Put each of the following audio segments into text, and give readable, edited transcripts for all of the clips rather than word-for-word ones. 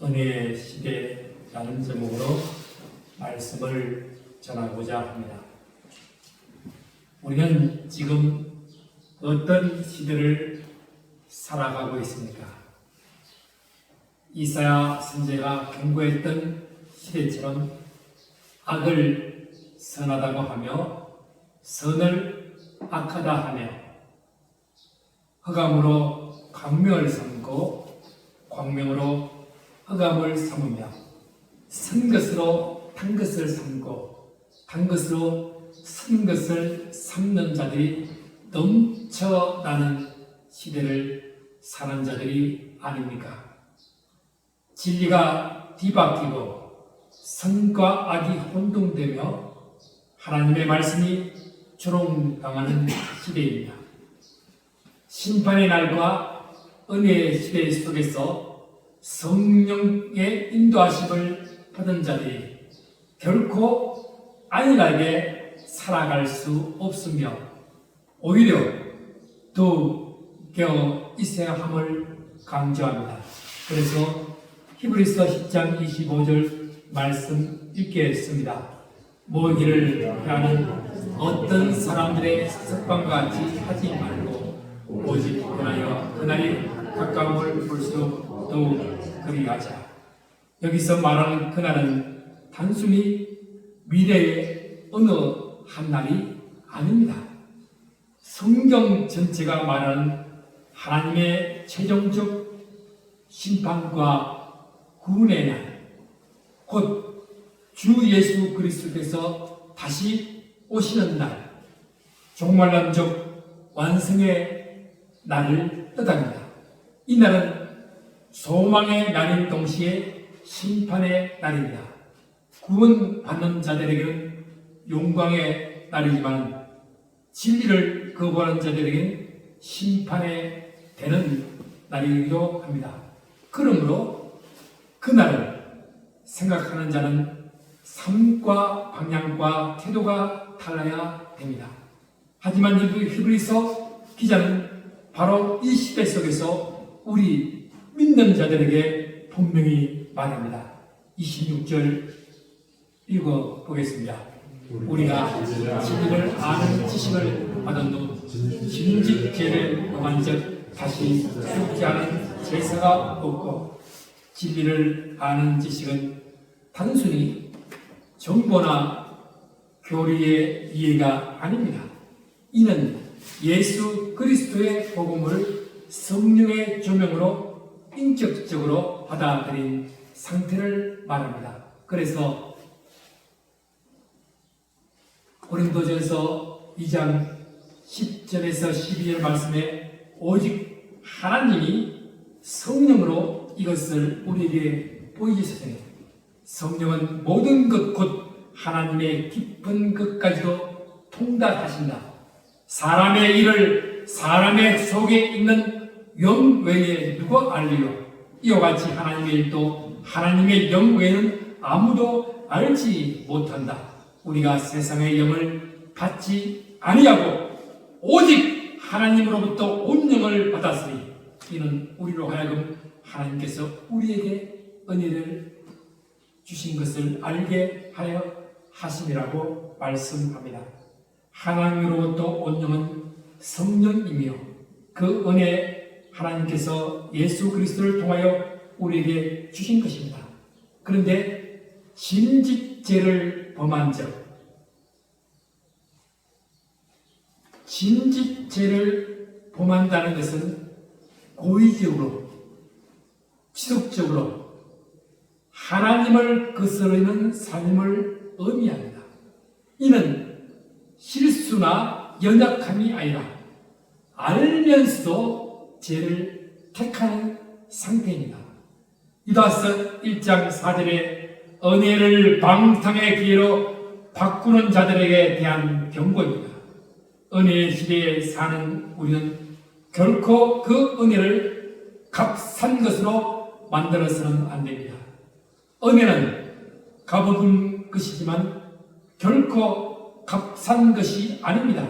은혜의 시대라는 제목으로 말씀을 전하고자 합니다. 우리는 지금 어떤 시대를 살아가고 있습니까? 이사야 선지자가 경고했던 시대처럼 악을 선하다고 하며 선을 악하다 하며 흑암으로 광명을 삼고 광명으로 흑암을 삼으며 선 것으로 단 것을 삼고 단 것으로 선 것을 삼는 자들이 넘쳐나는 시대를 사는 자들이 아닙니까? 진리가 뒤바뀌고 선과 악이 혼동되며 하나님의 말씀이 조롱당하는 시대입니다. 심판의 날과 은혜의 시대 속에서 성령의 인도하심을 받은 자들이 결코 안일하게 살아갈 수 없으며 오히려 더욱 깨어 있어야 함을 강조합니다. 그래서 히브리서 10장 25절 말씀 읽겠습니다. 모기를 하는 어떤 사람들의 습관과 같이 하지 말고 오직 그나여 그날이 가까움을 볼수록 더욱 그리하자. 여기서 말하는 그날은 단순히 미래의 어느 한 날이 아닙니다. 성경 전체가 말하는 하나님의 최종적 심판과 구원의 날, 곧 주 예수 그리스도께서 다시 오시는 날, 종말론적 완성의 날을 뜻합니다. 이 날은 소망의 날인 동시에 심판의 날입니다. 구원받는 자들에게는 영광의 날이지만 진리를 거부하는 자들에게는 심판의 되는 날이기도 합니다. 그러므로 그날을 생각하는 자는 삶과 방향과 태도가 달라야 됩니다. 하지만 히브리서 기자는 바로 이 시대 속에서 우리 믿는 자들에게 분명히 말합니다. 26절 읽어보겠습니다. 우리가 진리를 아는 지식을 받은 후 진직 죄를 범한 적 다시 죽지 않은 제사가 없고, 진리를 아는 지식은 단순히 정보나 교리의 이해가 아닙니다. 이는 예수 그리스도의 복음을 성령의 조명으로 인격적으로 받아들인 상태를 말합니다. 그래서 고린도전서 2장 10절에서 12절 말씀에 오직 하나님이 성령으로 이것을 우리에게 보여주셨으니 성령은 모든 것 곧 하나님의 깊은 것까지도 통달하신다. 사람의 일을 사람의 속에 있는 영 외에 누가 알리요? 이와 같이 하나님의 일도 하나님의 영 외에는 아무도 알지 못한다. 우리가 세상의 영을 받지 아니하고 오직 하나님으로부터 온 영을 받았으니 이는 우리로 하여금 하나님께서 우리에게 은혜를 주신 것을 알게 하여 하심이라고 말씀합니다. 하나님으로부터 온 영은 성령이며 그 은혜 하나님께서 예수 그리스도를 통하여 우리에게 주신 것입니다. 그런데 진직죄를 범한 적, 진직죄를 범한다는 것은 고의적으로 지속적으로 하나님을 거스르는 삶을 의미합니다. 이는 실수나 연약함이 아니라 알면서도 죄를 택하는 상태입니다. 유다서 1장 4절에 은혜를 방탕의 기회로 바꾸는 자들에게 대한 경고입니다. 은혜의 시대에 사는 우리는 결코 그 은혜를 값싼 것으로 만들어서는 안 됩니다. 은혜는 값없는 것이지만 결코 값싼 것이 아닙니다.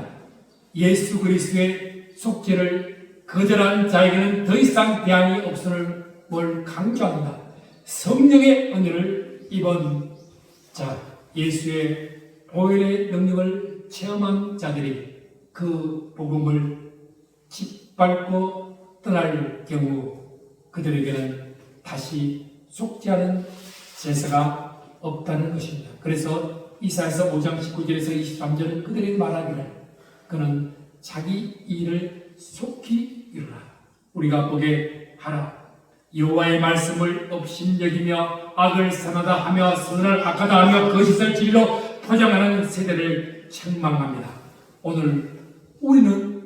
예수 그리스도의 속죄를 거절한 자에게는 더 이상 대안이 없음을 강조합니다. 성령의 은혜를 이번 예수의 보혈의 능력을 체험한 자들이 그 복음을 짓밟고 떠날 경우 그들에게는 다시 속죄하는 제사가 없다는 것입니다. 그래서 이사야서 5장 19절에서 23절은 그들에게 말하기를 그는 자기 일을 속히 이루라. 우리가 보게 하라. 여호와의 말씀을 업신여기며 악을 선하다 하며 선을 악하다 하며 거짓을 진리로 포장하는 세대를 책망합니다. 오늘 우리는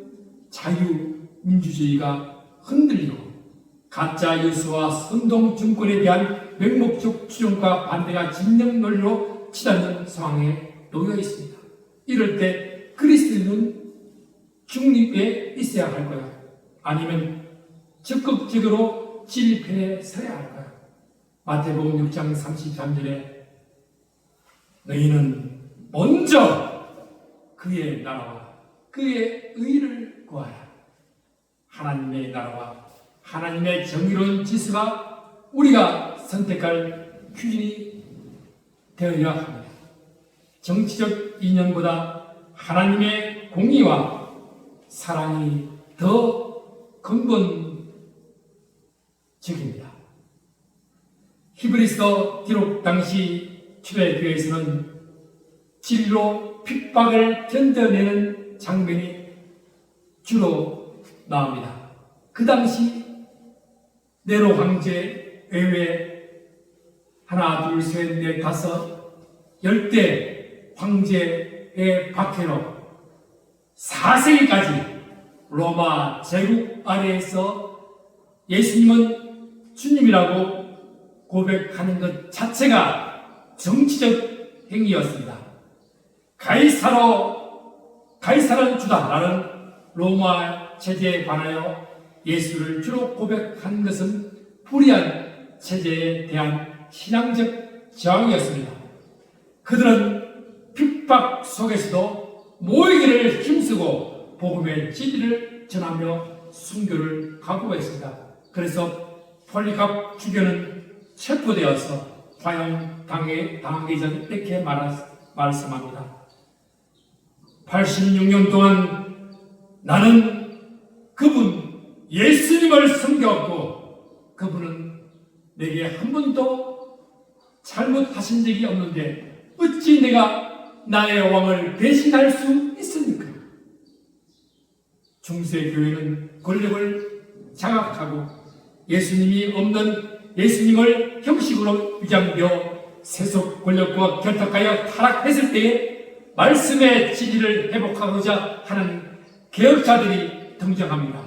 자유민주주의가 흔들리고 가짜 뉴스와 선동 정권에 대한 맹목적 추종과 반대가 진영 논리로 치닫는 상황에 놓여 있습니다. 이럴 때 그리스도인은 중립에 있어야 할까요? 아니면 적극적으로 진리편에 서야 할까요? 마태복음 6장 33절에 너희는 먼저 그의 나라와 그의 의를 구하라. 하나님의 나라와 하나님의 정의로운 질서가 우리가 선택할 기준이 되어야 합니다. 정치적 이념보다 하나님의 공의와 사랑이 더 근본적입니다. 히브리서 기록 당시 초대교회에서는 진리로 핍박을 견뎌내는 장면이 주로 나옵니다. 그 당시 네로 황제 외외 하나, 둘, 셋, 넷, 다섯, 10대 황제의 박해로 4세기까지 로마 제국 아래에서 예수님은 주님이라고 고백하는 것 자체가 정치적 행위였습니다. 가이사를 주다라는 로마 체제에 반하여 예수를 주로 고백한 것은 불의한 체제에 대한 신앙적 저항이었습니다. 그들은 핍박 속에서도 모이기를 힘쓰고 복음의 진리를 전하며 순교를 각오했습니다. 그래서 폴리갑 주교는 체포되어서 당하기 전 이렇게 말씀합니다. 86년 동안 나는 그분 예수님을 섬겨왔고 그분은 내게 한 번도 잘못하신 적이 없는데 어찌 내가 나의 왕을 배신할 수 있습니까? 중세교회는 권력을 장악하고 예수님이 없는 예수님을 형식으로 위장되어 세속 권력과 결탁하여 타락했을 때에 말씀의 진리를 회복하고자 하는 개혁자들이 등장합니다.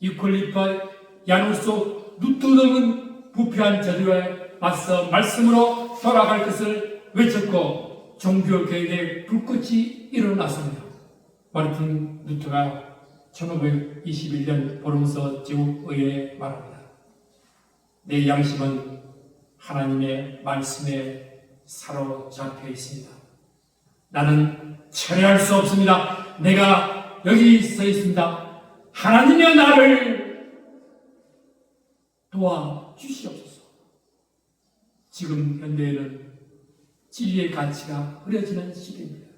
유콜리파, 야누소, 루터 등은 부패한 저들에 맞서 말씀으로 돌아갈 것을 외쳤고 종교개혁의 불꽃이 일어났습니다. 마르틴 루터가 1521년 보름서 제국의회에 말합니다. 내 양심은 하나님의 말씀에 사로잡혀 있습니다. 나는 철회할 수 없습니다. 내가 여기 서 있습니다. 하나님의 나를 도와주시옵소서. 지금 현대에는 진리의 가치가 흐려지는 시대입니다.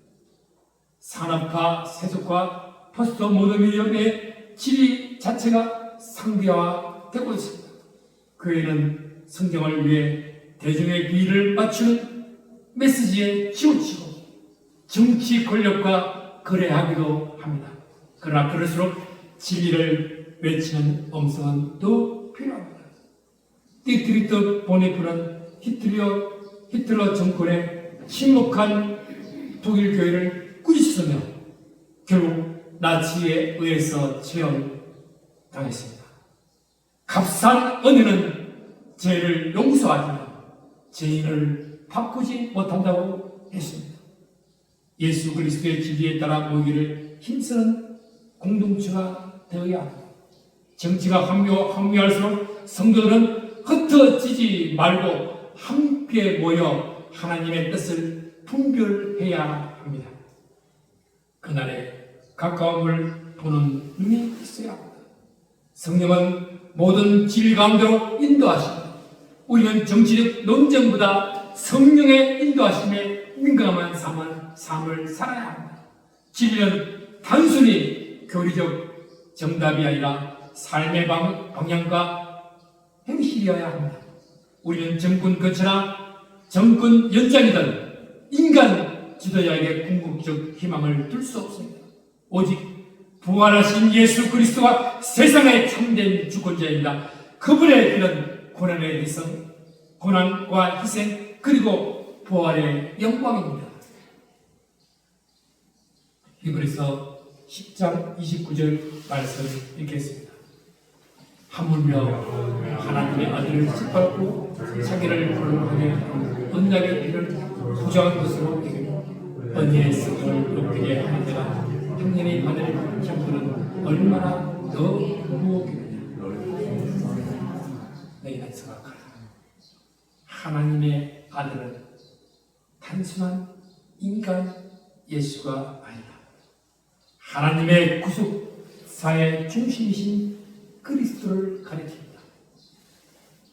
산업화, 세속화, 포스트 모더니즘의 진리 자체가 상대화되고 있습니다. 교회는 성경을 위해 대중의 비위를 맞추는 메시지에 치우치고 정치 권력과 거래하기도 합니다. 그러나 그럴수록 진리를 외치는 음성은 더 필요합니다. 디트리트 보네프는 히틀러 정권의 침묵한 독일 교회를 꾸짖으며 결국 나치에 의해서 처형당했습니다. 값싼 은혜는 죄를 용서하지만 죄인을 바꾸지 못한다고 했습니다. 예수 그리스도의 진리에 따라 모이기를 힘쓰는 공동체가 되어야 합니다. 정치가 황묘할수록 성도들은 흩어지지 말고 함께 모여 하나님의 뜻을 분별해야 합니다. 그날에 가까움을 보는 눈이 있어야 합니다. 성령은 모든 진리 가운데로 인도하십니다. 우리는 정치적 논쟁보다 성령의 인도하심에 민감한 삶을 살아야 합니다. 진리는 단순히 교리적 정답이 아니라 삶의 방향과 행실이어야 합니다. 우리는 정권 거처나 정권 연장이든 인간 지도자에게 궁극적 희망을 둘 수 없습니다. 오직 부활하신 예수 그리스도가 세상의 참된 주권자입니다. 그분의 길은 고난의 희생, 고난과 희생 그리고 부활의 영광입니다. 히브리서 10장 29절 말씀 읽겠습니다. 하물며 하나님의 아들을 짓밟고 자기를 거룩하게 하는 언약의 피를 부정한 것으로 여기며 언약의 성령을 높이게 하는 데가 형님이 받을 형벌은 얼마나 더 무겁겠느냐. 너희가 생각하라. 하나님의 아들은 단순한 인간 예수가 아니다. 하나님의 구속사의 중심이신 그리스도를 가리킵니다.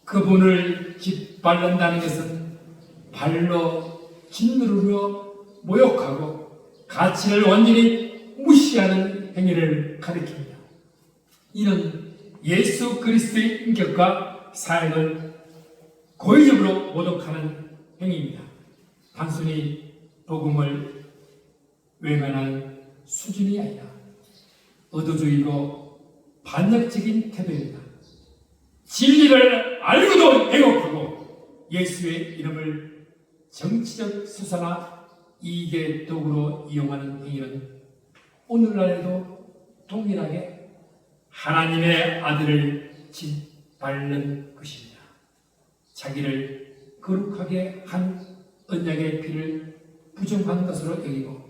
그분을 짓밟는다는 것은 발로 짓누르며 모욕하고 가치를 완전히 무시하는 행위를 가리킵니다. 이는 예수 그리스도의 인격과 사역을 고의적으로 모독하는 행위입니다. 단순히 복음을 외면하는 수준이 아니라 의도주의고 반역적인 태도입니다. 진리를 알고도 왜곡하고 예수의 이름을 정치적 수사나 이익의 도구로 이용하는 행위는 오늘날에도 동일하게 하나님의 아들을 짓밟는 것입니다. 자기를 거룩하게 한 언약의 피를 부정한 것으로 여기고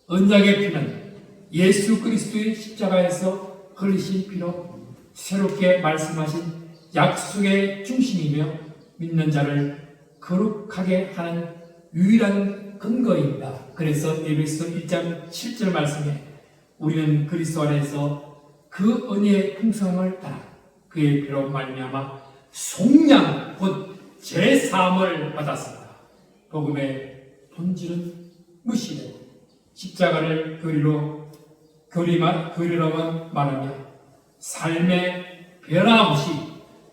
언약의 피는 예수 그리스도의 십자가에서 흘리신 피로 새롭게 말씀하신 약속의 중심이며 믿는 자를 거룩하게 하는 유일한 근거입니다. 그래서 에베소 1장 7절 말씀에 우리는 그리스도 안에서 그 은혜의 풍성함을 따라 그의 피로 말미암아 속량 곧 제사함을 받았습니다. 복음의 본질은 무시되고 십자가를 교리로만 말하며 삶의 변함없이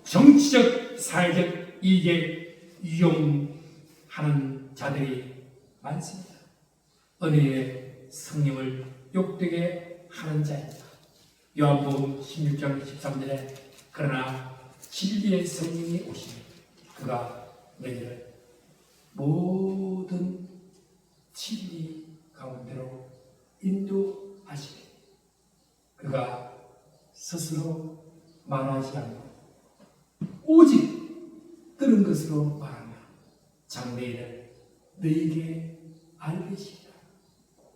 정치적 사회적 이익에 이용하는 자들이 많습니다. 은혜의 성령을 욕되게 하는 자입니다. 요한복음 16장 13절에 그러나 진리의 성령이 오시니 그가 너희를 모든 진리 가운데로 인도하시니 그가 스스로 말하지 않고 오직 들은 것으로 말하며 장래일을 너희에게 알리시리라.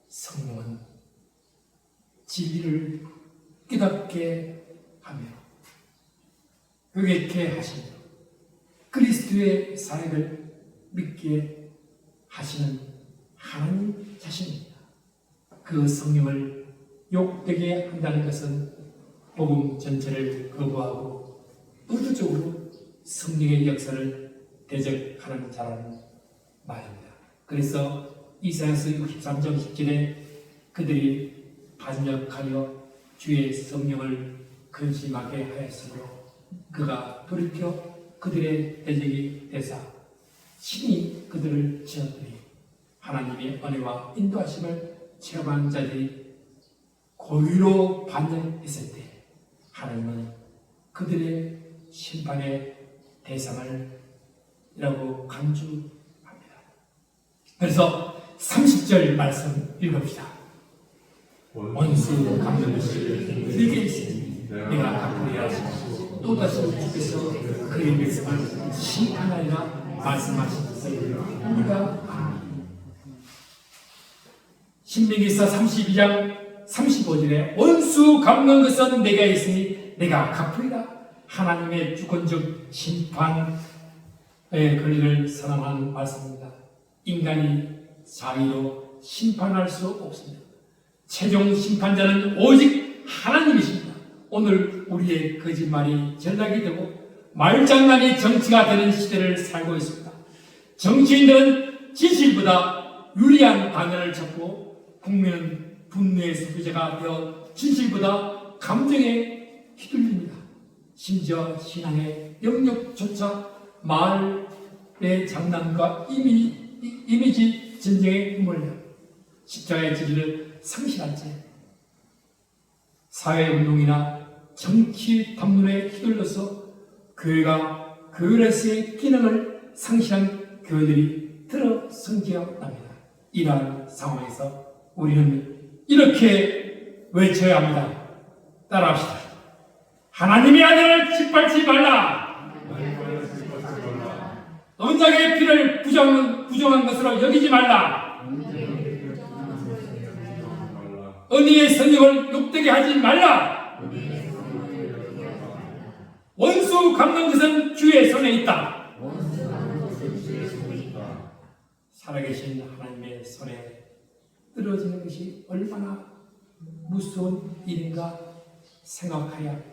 성령은 진리를 깨닫게 하며 회개케 하시며 그리스도의 사역을 믿게 하시는 하나님 자신입니다. 그 성령을 욕되게 한다는 것은 복음 전체를 거부하고 의도적으로 성령의 역사를 대적하는 자라는 말입니다. 그래서 이사야서 63장 10절에 그들이 반역하여 주의 성령을 근심하게 하였으므로 그가 돌이켜 그들의 대적이 되사 신이 그들을 지었더니 하나님의 은혜와 인도하심을 체험한 자들이 고의로 반역했을 때 하나님은 그들의 심판의 대상을이라고 간주합니다. 그래서 30절 말씀 읽읍시다. 원수 갚는 것이 내게 있으니 내가 갚으리라 하시고 또다시 주께서 그의 백성을 심판하리라 말씀하셨으니 우리가 압니다. 신명기서 32장 35절에 원수 갚는 것은 내게 있으니 내가 갚으리라. 하나님의 주권적 심판의 권리를 선언하는 말씀입니다. 인간이 자의로 심판할 수 없습니다. 최종 심판자는 오직 하나님이십니다. 오늘 우리의 거짓말이 전락이 되고 말장난이 정치가 되는 시대를 살고 있습니다. 정치인들은 진실보다 유리한 방향을 잡고 국민은 분노의 소비자가 되어 진실보다 감정에 휘둘립니다. 심지어 신앙의 영역조차 말의 장난과 이미지 전쟁에 휘말려 십자가의 진리를 상실한 채 사회운동이나 정치 담론에 휘둘러서 교회가 교회로서의 기능을 상실한 교회들이 들어선지어납니다. 이러한 상황에서 우리는 이렇게 외쳐야 합니다. 따라합시다. 하나님의 아들을 짓밟지 말라. 언약의 피를 부정한 것으로 여기지 말라. 은혜의 성령을 욕되게 하지 말라. 원수 갚는 것은 주의 손에 있다. 살아계신 하나님의 손에 떨어지는 것이 얼마나 무서운 일인가 생각해야 합니다.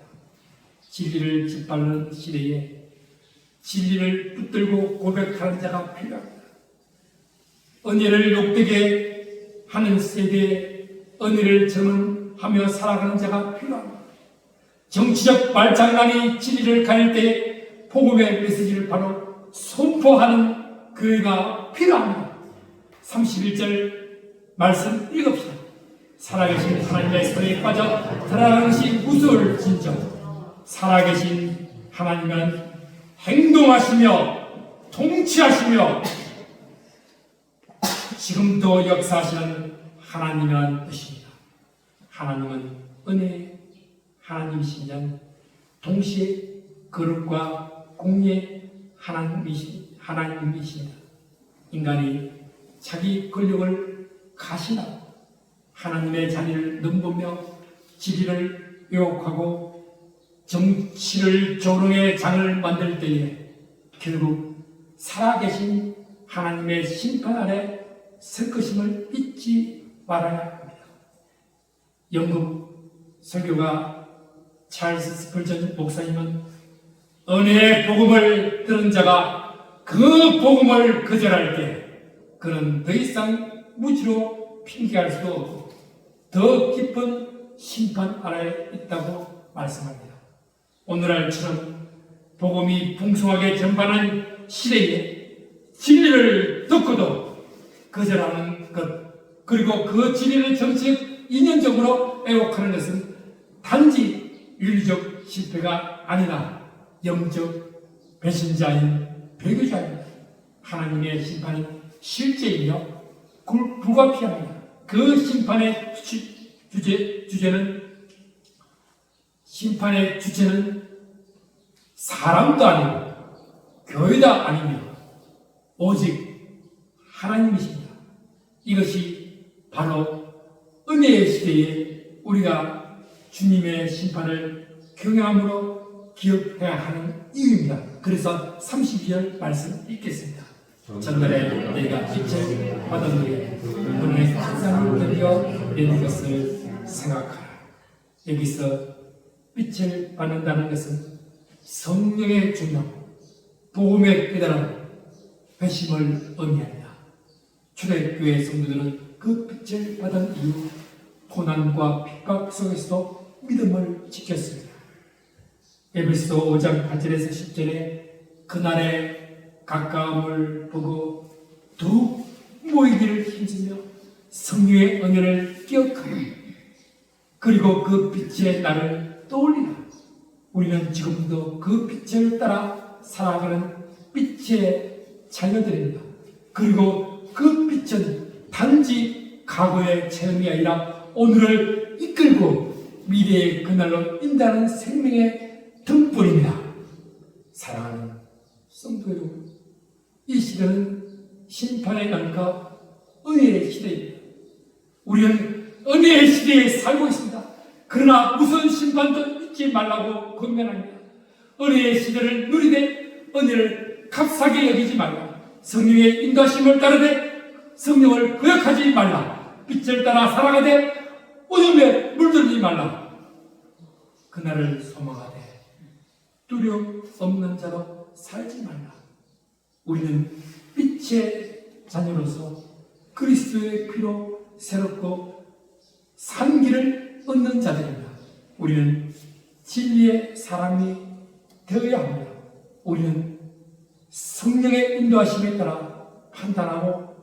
진리를 짓밟는 시대에 진리를 붙들고 고백하는 자가 필요합니다. 은혜를 욕되게 하는 세대에 은혜를 전하며 살아가는 자가 필요합니다. 정치적 말장난이 진리를 가릴 때 복음의 메시지를 바로 선포하는 교회가 필요합니다. 31절 말씀 읽읍시다. 살아계신 하나님의 손에 빠져 들어가는 것이 무서울 진정. 살아계신 하나님은 행동하시며 통치하시며 지금도 역사하시는 하나님이라는 뜻입니다. 하나님은 은혜의 하나님이시면 동시에 거룩과 공의의 하나님이십니다. 인간이 자기 권력을 가시나 하나님의 자리를 넘보며 진리를 왜곡하고 정치를 조롱의 장을 만들 때에 결국 살아계신 하나님의 심판 아래 설 것임을 잊지 말아야 합니다. 영국 설교가 찰스 스펄전 목사님은 은혜의 복음을 들은 자가 그 복음을 거절할 때 그는 더 이상 무지로 핑계할 수도 없고 더 깊은 심판 아래에 있다고 말씀합니다. 오늘날처럼 복음이 풍성하게 전파하는 시대에 진리를 듣고도 거절하는 것, 그리고 그 진리를 정치적 인연적으로 왜곡하는 것은 단지 윤리적 실패가 아니라 영적 배신자인 배교자입니다. 하나님의 심판은 실제이며 불가피합니다. 그 심판의 심판의 주체는 사람도 아니고 교회도 아니며 오직 하나님이십니다. 이것이 바로 은혜의 시대에 우리가 주님의 심판을 경외함으로 기억해야 하는 이유입니다. 그래서 32절 말씀 읽겠습니다. 전날에 내가 빛을 받았느니 오늘 세상을 견디어 내 것을 생각하라. 여기서 빛을 받는다는 것은 성령의 중요함, 복음의 깨달음, 회심을 의미합니다. 초대교회 성도들은 그 빛을 받은 이후 고난과 핍박 속에서도 믿음을 지켰습니다. 에베소 5장 8절에서 10절에 그날의 가까움을 보고 더욱 모이기를 힘쓰며 성령의 은혜를 기억하며 그리고 그 빛의 날을 떠올리라. 우리는 지금도 그 빛을 따라 살아가는 빛의 자녀들입니다. 그리고 그 빛은 단지 과거의 체험이 아니라 오늘을 이끌고 미래의 그날로 인도하는 생명의 등불입니다. 사랑하는 성도 여러분, 이 시대는 심판의 날과 은혜의 시대입니다. 우리는 은혜의 시대에 살고 있습니다. 그러나 무슨 심판도 잊지 말라고 권면합니다. 은혜의 시대를 누리되 은혜를 값싸게 여기지 말라. 성령의 인도하심을 따르되 성령을 거역하지 말라. 빛을 따라 살아가되 어둠에 물들지 말라. 그날을 소망하되 두려움 없는 자로 살지 말라. 우리는 빛의 자녀로서 그리스도의 피로 새롭고 산 길을 얻는 자들입니다. 우리는 진리의 사람이 되어야 합니다. 우리는 성령의 인도하심에 따라 판단하고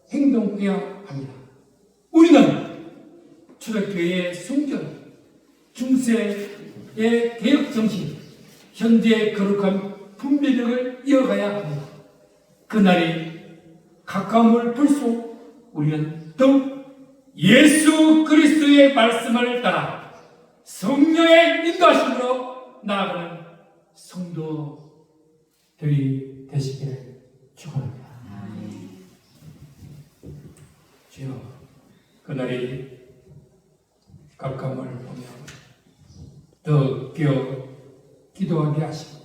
행동해야 합니다. 우리는 초대교회의 성전, 중세의 개혁정신, 현대의 거룩한 분별력을 이어가야 합니다. 그날이 가까움을 볼수록 우리는 더욱 예수 그리스도의 말씀을 따라 성령의 인도하심으로 나아가는 성도들이 되시기를 축원합니다. 주여, 그날이 가까움을 보며 더 기도하게 하시고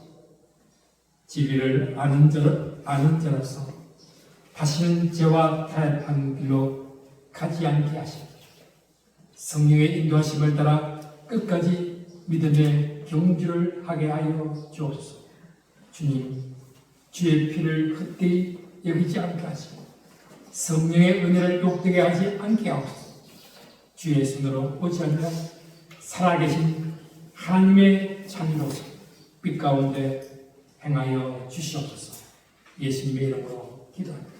진리를 아는 자로서 다시는 죄와 타협한 길로 가지 않게 하시고 성령의 인도하심을 따라 끝까지 믿음의 경주를 하게 하여 주옵소서. 주님, 주의 피를 헛되이 여기지 않게 하시고 성령의 은혜를 욕되게 하지 않게 하옵소서. 주의 손으로 오지 않는 살아계신 하나님의 자녀로서 빛 가운데 행하여 주시옵소서. 예수님의 이름으로 기도합니다.